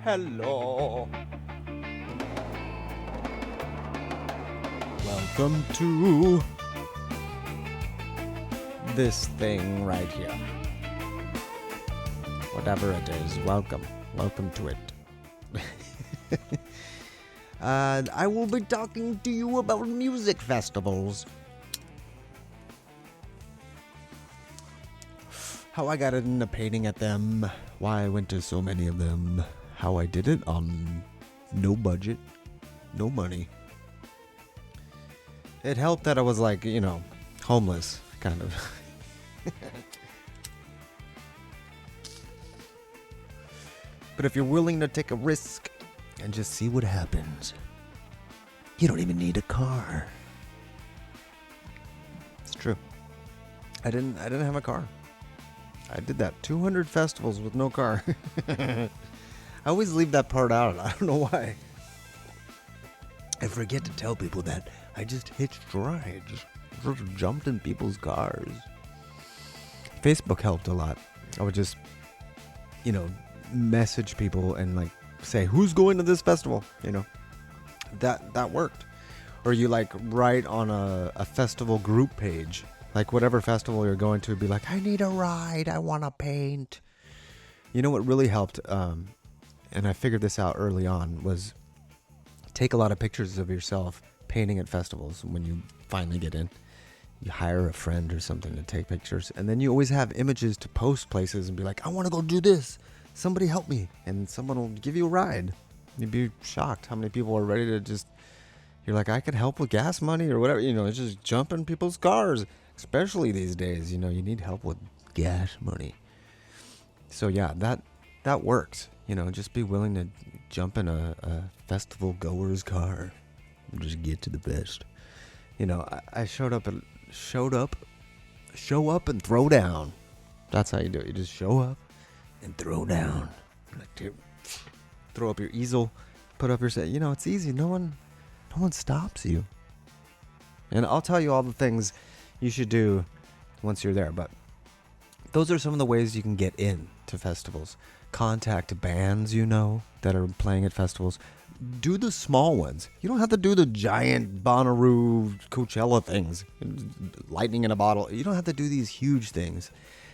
Hello. Welcome to this thing right here. Whatever it is, welcome. Welcome to it. I will be talking to you about music festivals. How I got into painting at them, why I went to so many of them, how I did it on no budget, no money. It helped that I was like, homeless, kind of. But if you're willing to take a risk and just see what happens, you don't even need a car. It's true. I didn't have a car. I did that 200 festivals with no car. I always leave that part out. I don't know why. I forget to tell people that I just hitched rides. Just jumped in people's cars. Facebook helped a lot. I would just, message people and say, who's going to this festival? That worked. Or you write on a festival group page. Whatever festival you're going to, be like, I need a ride. I want to paint. You know what really helped, and I figured this out early on, was take a lot of pictures of yourself painting at festivals when you finally get in. You hire a friend or something to take pictures, and then you always have images to post places and be like, I want to go do this. Somebody help me. And someone will give you a ride. You'd be shocked how many people are ready to just, you're like, I could help with gas money or whatever. It's just jump in people's cars. Especially these days, you need help with gas money. So yeah, that works. Just be willing to jump in a festival goer's car and just get to the best. I showed up and throw down. That's how you do it. You just show up and throw down. Throw up your easel, put up your set. It's easy. No one stops you. And I'll tell you all the things you should do once you're there, but those are some of the ways you can get in to festivals. Contact bands that are playing at festivals. Do the small ones. You don't have to do the giant Bonnaroo Coachella things, lightning in a bottle. You don't have to do these huge things.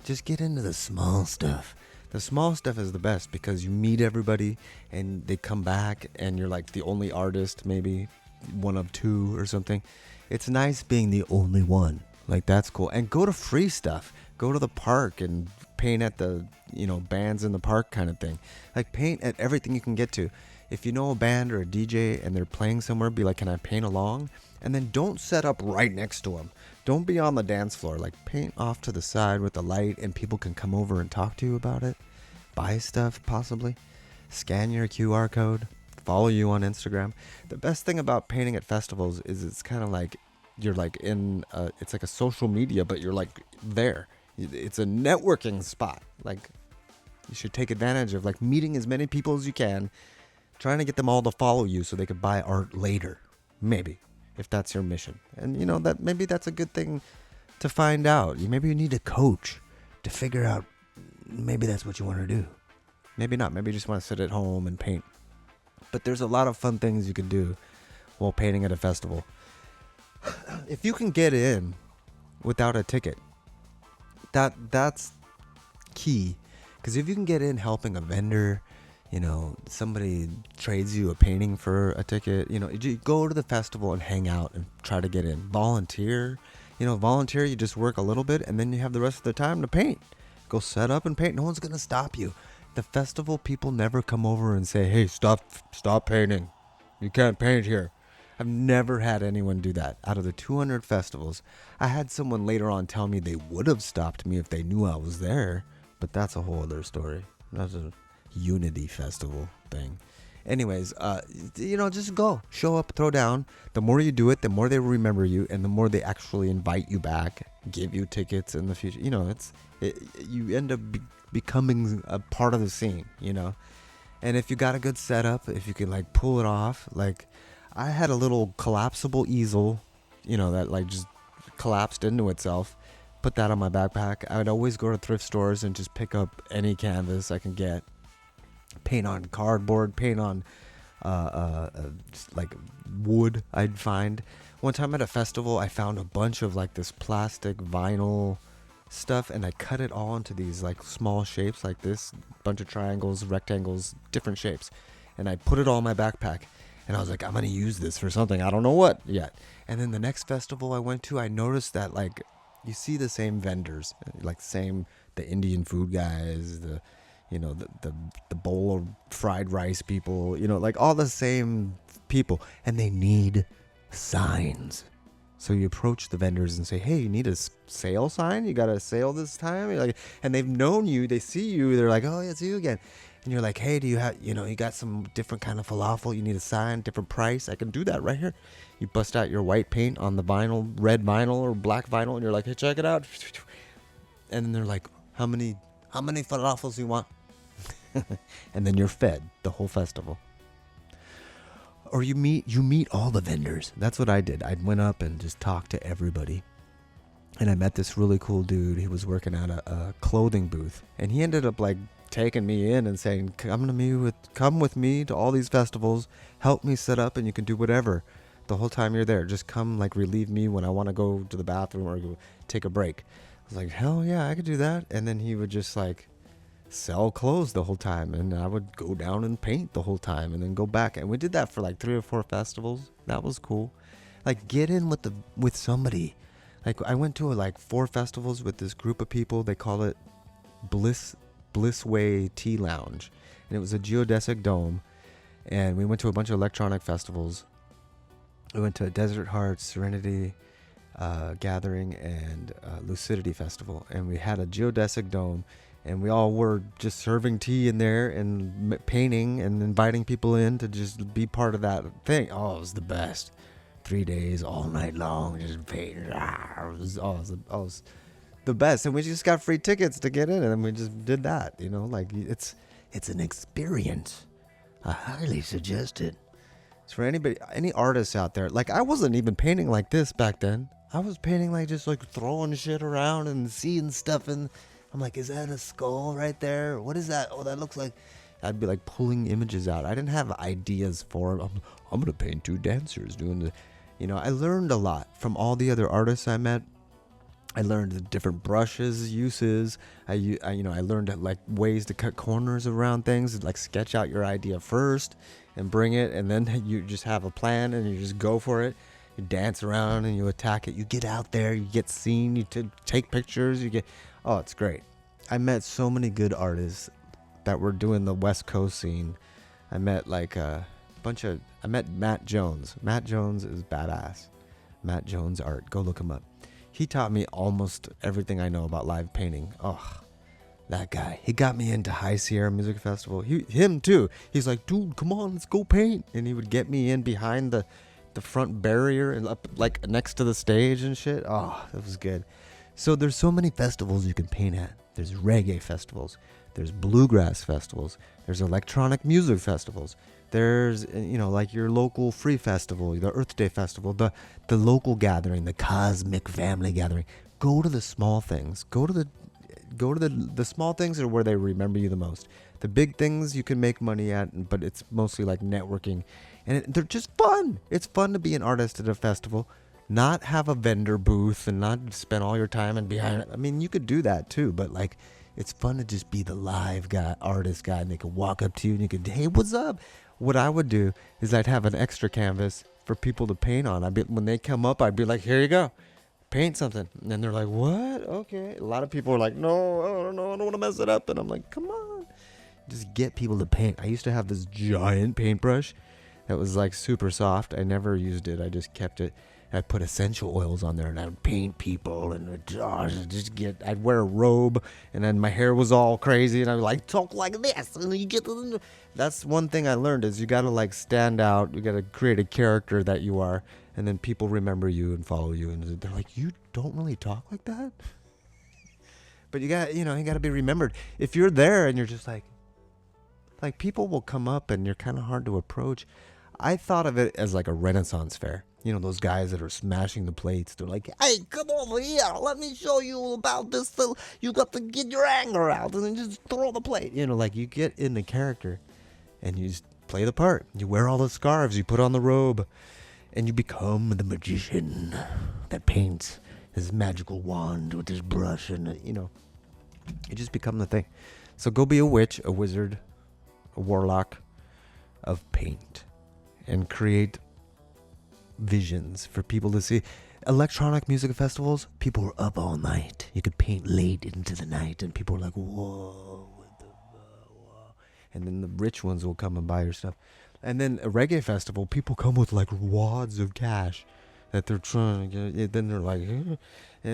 Just get into the small stuff. The small stuff is the best because you meet everybody and they come back and you're like the only artist, maybe one of two or something. It's nice being the only one. That's cool. And go to free stuff. Go to the park and paint at the, bands in the park kind of thing. Paint at everything you can get to. If you know a band or a DJ and they're playing somewhere, be like, can I paint along? And then don't set up right next to them. Don't be on the dance floor. Paint off to the side with the light and people can come over and talk to you about it. Buy stuff, possibly. Scan your QR code. Follow you on Instagram. The best thing about painting at festivals is it's kind of like you're in it's like a social media, but you're there. It's a networking spot. You should take advantage of meeting as many people as you can, trying to get them all to follow you so they could buy art later, maybe, if that's your mission. And that maybe that's a good thing to find out. Maybe you need a coach to figure out maybe that's what you want to do. Maybe not. Maybe you just want to sit at home and paint. But there's a lot of fun things you can do while painting at a festival. If you can get in without a ticket, that's key. Because if you can get in helping a vendor, somebody trades you a painting for a ticket, you go to the festival and hang out and try to get in. Volunteer, you just work a little bit and then you have the rest of the time to paint. Go set up and paint. No one's going to stop you. The festival people never come over and say, hey, stop painting. You can't paint here. I've never had anyone do that. Out of the 200 festivals, I had someone later on tell me they would have stopped me if they knew I was there, but that's a whole other story. That's a Unity Festival thing. Anyways, just go. Show up, throw down. The more you do it, the more they remember you, and the more they actually invite you back, give you tickets in the future. You end up becoming a part of the scene, And if you got a good setup, if you can pull it off, I had a little collapsible easel, that just collapsed into itself put that on my backpack. I would always go to thrift stores and just pick up any canvas I can get. Paint on cardboard, paint on just like wood I'd find. One time at a festival, I found a bunch of like this plastic vinyl stuff, and I cut it all into these like small shapes like this, bunch of triangles, rectangles, different shapes. And I put it all in my backpack. And I was like, I'm going to use this for something. I don't know what yet. And then the next festival I went to, I noticed that like you see the same vendors, like the Indian food guys, the bowl of fried rice people, like all the same people, and they need signs. So you approach the vendors and say, hey, you need a sale sign? You got a sale this time? You're like, and they've known you, they see you, they're like, oh, yeah, it's you again. And you're like, hey, do you have, you got some different kind of falafel, you need a sign, different price? I can do that right here. You bust out your white paint on the vinyl, red vinyl or black vinyl, and you're like, hey, check it out. And then they're like, how many falafels do you want? And then you're fed the whole festival. Or you meet all the vendors. That's what I did. I went up and just talked to everybody. And I met this really cool dude. He was working at a clothing booth. And he ended up like taking me in and saying, come with me to all these festivals. Help me set up and you can do whatever the whole time you're there. Just come like relieve me when I want to go to the bathroom or go take a break. I was like, hell yeah, I could do that. And then he would just like sell clothes the whole time, and I would go down and paint the whole time and then go back, and we did that for like 3 or 4 festivals. That was cool. Like get in with somebody. Like I went to like 4 festivals with this group of people. They call it Blissway Tea Lounge, and it was a geodesic dome, and we went to a bunch of electronic festivals. We went to a Desert Hearts, Serenity Gathering, and Lucidity Festival, and we had a geodesic dome. And we all were just serving tea in there and painting and inviting people in to just be part of that thing. Oh, it was the best. 3 days, all night long, just painting. It was the best. And we just got free tickets to get in, and we just did that. Like it's an experience. I highly suggest it. It's for any artists out there. Like I wasn't even painting like this back then. I was painting like just like throwing shit around and seeing stuff and I'm like, is that a skull right there? What is that? Oh, that looks like... I'd be like pulling images out. I didn't have ideas for it. I'm going to paint 2 dancers doing the... I learned a lot from all the other artists I met. I learned the different brushes, uses. I learned like ways to cut corners around things. Like sketch out your idea first and bring it. And then you just have a plan and you just go for it. You dance around and you attack it. You get out there. You get seen. You take pictures. You get... Oh, it's great. I met so many good artists that were doing the West Coast scene. I met like I met Matt Jones. Matt Jones is badass. Matt Jones Art. Go look him up. He taught me almost everything I know about live painting. Oh, that guy. He got me into High Sierra Music Festival. Him too. He's like, dude, come on, let's go paint. And he would get me in behind the front barrier and up like next to the stage and shit. Oh, that was good. So there's so many festivals you can paint at. There's reggae festivals. There's bluegrass festivals. There's electronic music festivals. There's, like your local free festival, the Earth Day festival, the local gathering, the cosmic family gathering. Go to the small things. Go to the small things are where they remember you the most. The big things you can make money at, but it's mostly like networking. And they're just fun. It's fun to be an artist at a festival. Not have a vendor booth and not spend all your time and behind it. I mean, you could do that too, but like, it's fun to just be the live guy, artist guy, and they could walk up to you and you could, hey, what's up? What I would do is I'd have an extra canvas for people to paint on. When they come up, I'd be like, here you go, paint something. And then they're like, what? Okay. A lot of people are like, no, I don't want to mess it up. And I'm like, come on, just get people to paint. I used to have this giant paintbrush that was like super soft. I never used it. I just kept it. I'd put essential oils on there and I'd paint people and I'd wear a robe and then my hair was all crazy and I'd like talk like this and you get that's one thing I learned is you gotta like stand out, you gotta create a character that you are, and then people remember you and follow you and they're like, you don't really talk like that. But you gotta be remembered. If you're there and you're just like people will come up and you're kind of hard to approach. I thought of it as like a Renaissance fair. You know, those guys that are smashing the plates. They're like, hey, come over here. Let me show you about this. You got to get your anger out and then just throw the plate. You know, like you get in the character and you just play the part. You wear all the scarves. You put on the robe. And you become the magician that paints his magical wand with his brush. And, you know, you just become the thing. So go be a witch, a wizard, a warlock of paint. And create visions for people to see. Electronic music festivals, people were up all night. You could paint late into the night. And people were like, whoa, what the whoa. And then the rich ones will come and buy your stuff. And then a reggae festival, people come with like wads of cash that they're trying to get. Then they're like,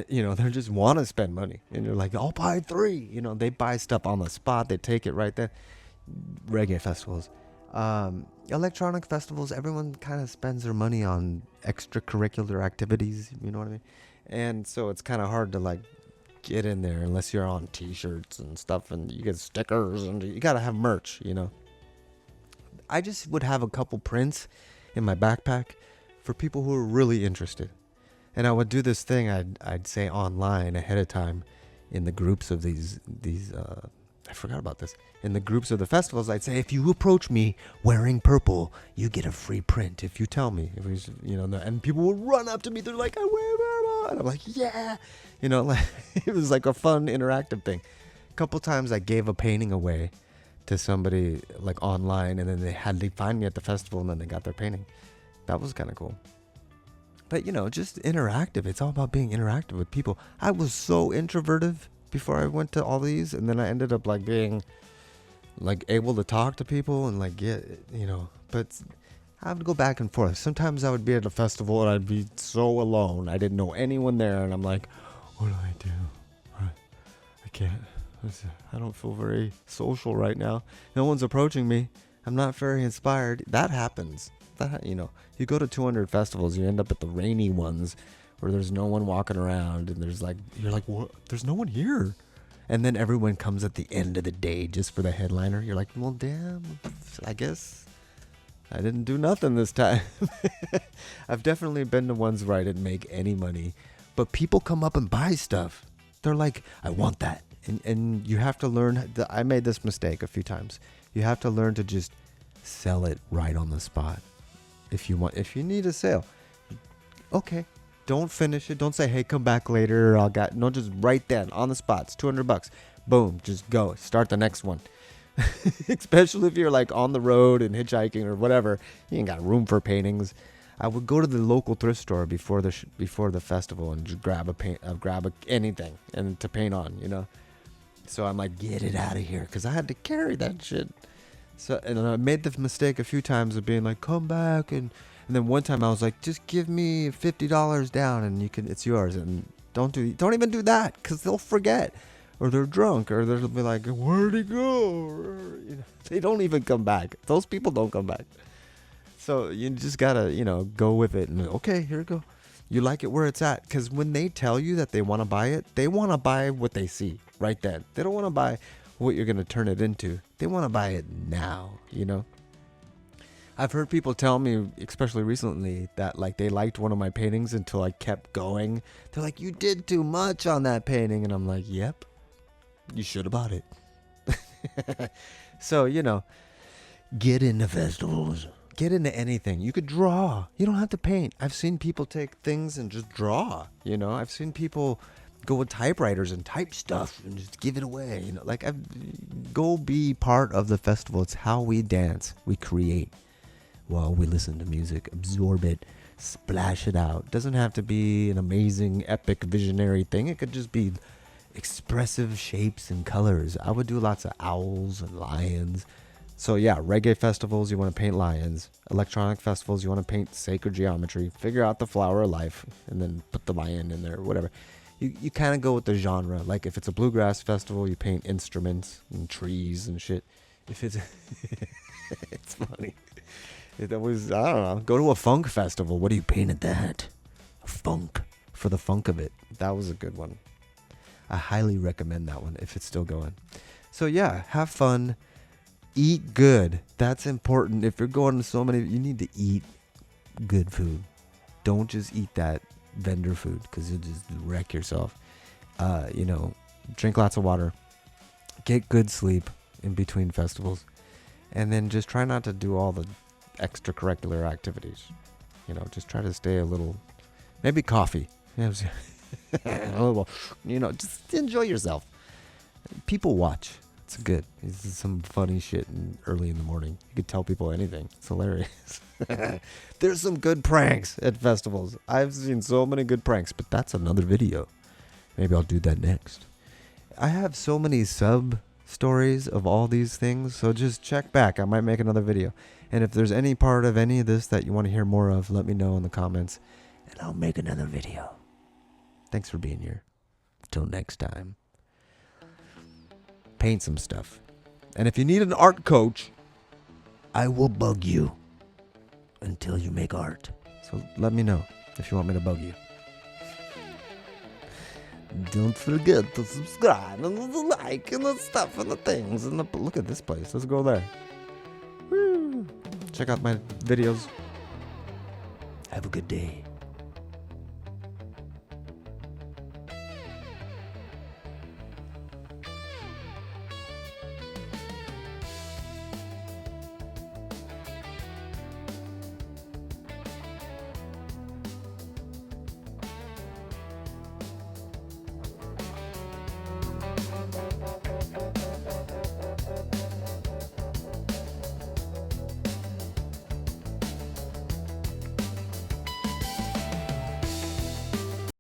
you know, they just want to spend money. And you're like, I'll buy 3. You know, they buy stuff on the spot. They take it right there. Reggae festivals. Electronic festivals, everyone kind of spends their money on extracurricular activities. You know what I mean? And so it's kind of hard to like get in there unless you're on t-shirts and stuff. And you get stickers and you got to have merch, you know. I just would have a couple prints in my backpack for people who are really interested. And I would do this thing I'd say online ahead of time in the groups of these I forgot about this. In the groups of the festivals, I'd say, if you approach me wearing purple, you get a free print. If you tell me, if it was, you know, and people would run up to me. They're like, I wear purple. And I'm like, yeah. You know, like, it was like a fun interactive thing. A couple times I gave a painting away to somebody like online, and then they find me at the festival, and then they got their painting. That was kind of cool. But you know, just interactive. It's all about being interactive with people. I was so introverted before I went to all these, and then I ended up like being like able to talk to people and like get, you know, but I would go back and forth. Sometimes I would be at a festival and I'd be so alone. I didn't know anyone there, and I'm like, what do I do? I can't. I don't feel very social right now. No one's approaching me. I'm not very inspired. That happens. You know, you go to 200 festivals, you end up at the rainy ones where there's no one walking around, and there's like, you're like, what? There's no one here. And then everyone comes at the end of the day just for the headliner. You're like, well, damn, I guess I didn't do nothing this time. I've definitely been to ones where I didn't make any money, but people come up and buy stuff. They're like, I want that. And you have to learn. I made this mistake a few times. You have to learn to just sell it right on the spot. If you need a sale, okay, don't finish it. Don't say, hey, come back later. No, just right then on the spot. It's $200. Boom, just go. Start the next one. Especially if you're like on the road and hitchhiking or whatever. You ain't got room for paintings. I would go to the local thrift store before the festival and just grab anything and to paint on, you know. So I'm like, get it out of here, because I had to carry that shit. So, and I made the mistake a few times of being like, come back, and then one time I was like, just give me $50 down and it's yours. And don't even do that, because they'll forget, or they're drunk, or they'll be like, where'd he go? You know, they don't even come back. Those people don't come back. So you just gotta, you know, go with it, and okay, here we go. You like it where it's at, because when they tell you that they want to buy it, they want to buy what they see right then. They don't want to buy what you're going to turn it into. They want to buy it now, you know. I've heard people tell me, especially recently, that like they liked one of my paintings until I kept going. They're like, you did too much on that painting. And I'm like, yep, you should have bought it. So, you know, get into festivals. Get into anything. You could draw. You don't have to paint. I've seen people take things and just draw. You know, I've seen people go with typewriters and type stuff and just give it away. You know, like go be part of the festival. It's how we dance. We create while we listen to music. Absorb it. Splash it out. Doesn't have to be an amazing, epic, visionary thing. It could just be expressive shapes and colors. I would do lots of owls and lions. So yeah, reggae festivals, you want to paint lions. Electronic festivals, you want to paint sacred geometry. Figure out the flower of life and then put the lion in there, whatever. You kind of go with the genre. Like if it's a bluegrass festival, you paint instruments and trees and shit. If it's it's funny. It always, I don't know, go to a funk festival. What do you paint at that? Funk, for the funk of it. That was a good one. I highly recommend that one if it's still going. So yeah, have fun. Eat good. That's important. If you're going to so many, you need to eat good food. don't just eat that vendor food because you'll just wreck yourself. Drink lots of water, get good sleep in between festivals, and then just try not to do all the extracurricular activities. Just try to stay a little, maybe coffee. A little, just enjoy yourself. People watch. It's good. This is some funny shit early in the morning. You could tell people anything. It's hilarious. There's some good pranks at festivals. I've seen so many good pranks, but that's another video. Maybe I'll do that next. I have so many sub stories of all these things, so just check back. I might make another video. And if there's any part of any of this that you want to hear more of, let me know in the comments, and I'll make another video. Thanks for being here. Till next time. Paint some stuff. And if you need an art coach, I will bug you until you make art. So let me know if you want me to bug you. Don't forget to subscribe and the like and the stuff and the things and look at this place. Let's go there. Woo. Check out my videos. Have a good day.